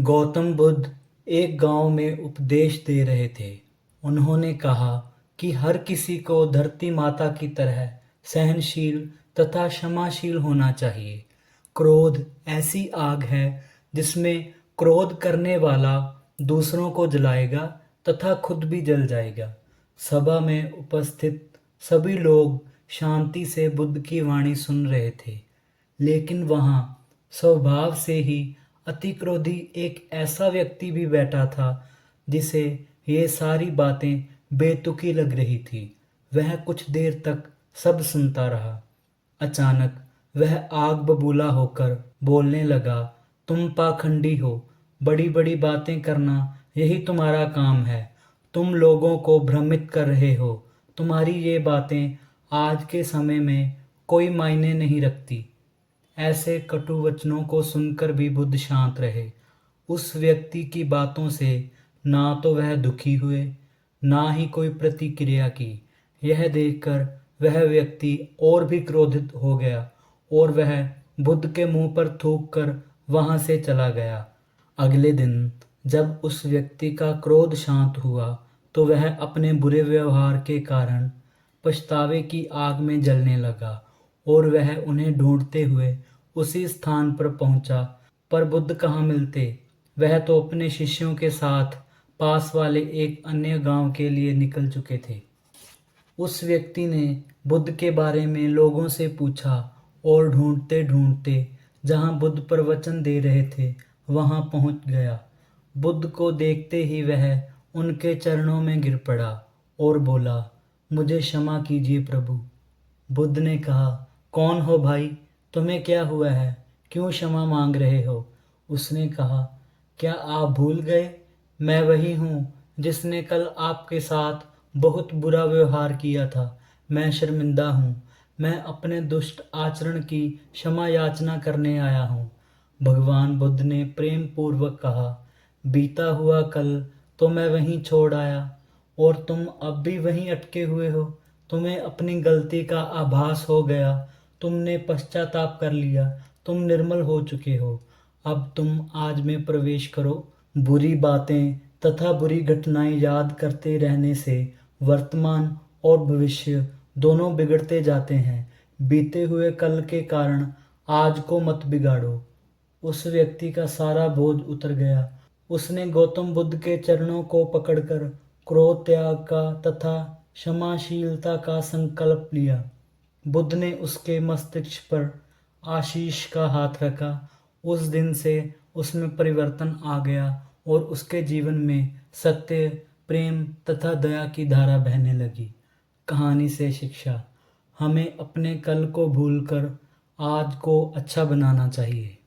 गौतम बुद्ध एक गांव में उपदेश दे रहे थे। उन्होंने कहा कि हर किसी को धरती माता की तरह सहनशील तथा क्षमाशील होना चाहिए। क्रोध ऐसी आग है जिसमें क्रोध करने वाला दूसरों को जलाएगा तथा खुद भी जल जाएगा। सभा में उपस्थित सभी लोग शांति से बुद्ध की वाणी सुन रहे थे, लेकिन वहां स्वभाव से ही अति क्रोधी एक ऐसा व्यक्ति भी बैठा था जिसे ये सारी बातें बेतुकी लग रही थी। वह कुछ देर तक सब सुनता रहा। अचानक वह आग बबूला होकर बोलने लगा, तुम पाखंडी हो, बड़ी बड़ी बातें करना यही तुम्हारा काम है। तुम लोगों को भ्रमित कर रहे हो। तुम्हारी ये बातें आज के समय में कोई मायने नहीं रखती। ऐसे कटु वचनों को सुनकर भी बुद्ध शांत रहे। उस व्यक्ति की बातों से ना तो वह दुखी हुए, ना ही कोई प्रतिक्रिया की। यह देखकर वह व्यक्ति और भी क्रोधित हो गया और वह बुद्ध के मुंह पर थूक कर वहां से चला गया। अगले दिन जब उस व्यक्ति का क्रोध शांत हुआ तो वह अपने बुरे व्यवहार के कारण पछतावे की आग में जलने लगा और वह उन्हें ढूंढते हुए उसी स्थान पर पहुंचा। पर बुद्ध कहाँ मिलते। वह तो अपने शिष्यों के साथ पास वाले एक अन्य गांव के लिए निकल चुके थे। उस व्यक्ति ने बुद्ध के बारे में लोगों से पूछा और ढूंढते ढूंढते जहां बुद्ध प्रवचन दे रहे थे वहां पहुंच गया। बुद्ध को देखते ही वह उनके चरणों में गिर पड़ा और बोला, मुझे क्षमा कीजिए प्रभु। बुद्ध ने कहा, कौन हो भाई, तुम्हें क्या हुआ है, क्यों क्षमा मांग रहे हो। उसने कहा, क्या आप भूल गए, मैं वही हूँ जिसने कल आपके साथ बहुत बुरा व्यवहार किया था। मैं शर्मिंदा हूँ। मैं अपने दुष्ट आचरण की क्षमा याचना करने आया हूँ। भगवान बुद्ध ने प्रेम पूर्वक कहा, बीता हुआ कल तो मैं वहीं छोड़ आया और तुम अब भी वहीं अटके हुए हो। तुम्हें अपनी गलती का आभास हो गया, तुमने पश्चाताप कर लिया, तुम निर्मल हो चुके हो। अब तुम आज में प्रवेश करो। बुरी बातें तथा बुरी घटनाएं याद करते रहने से वर्तमान और भविष्य दोनों बिगड़ते जाते हैं। बीते हुए कल के कारण आज को मत बिगाड़ो। उस व्यक्ति का सारा बोझ उतर गया। उसने गौतम बुद्ध के चरणों को पकड़कर क्रोध त्याग का तथा क्षमाशीलता का संकल्प लिया। बुद्ध ने उसके मस्तिष्क पर आशीष का हाथ रखा। उस दिन से उसमें परिवर्तन आ गया और उसके जीवन में सत्य, प्रेम तथा दया की धारा बहने लगी। कहानी से शिक्षा, हमें अपने कल को भूलकर आज को अच्छा बनाना चाहिए।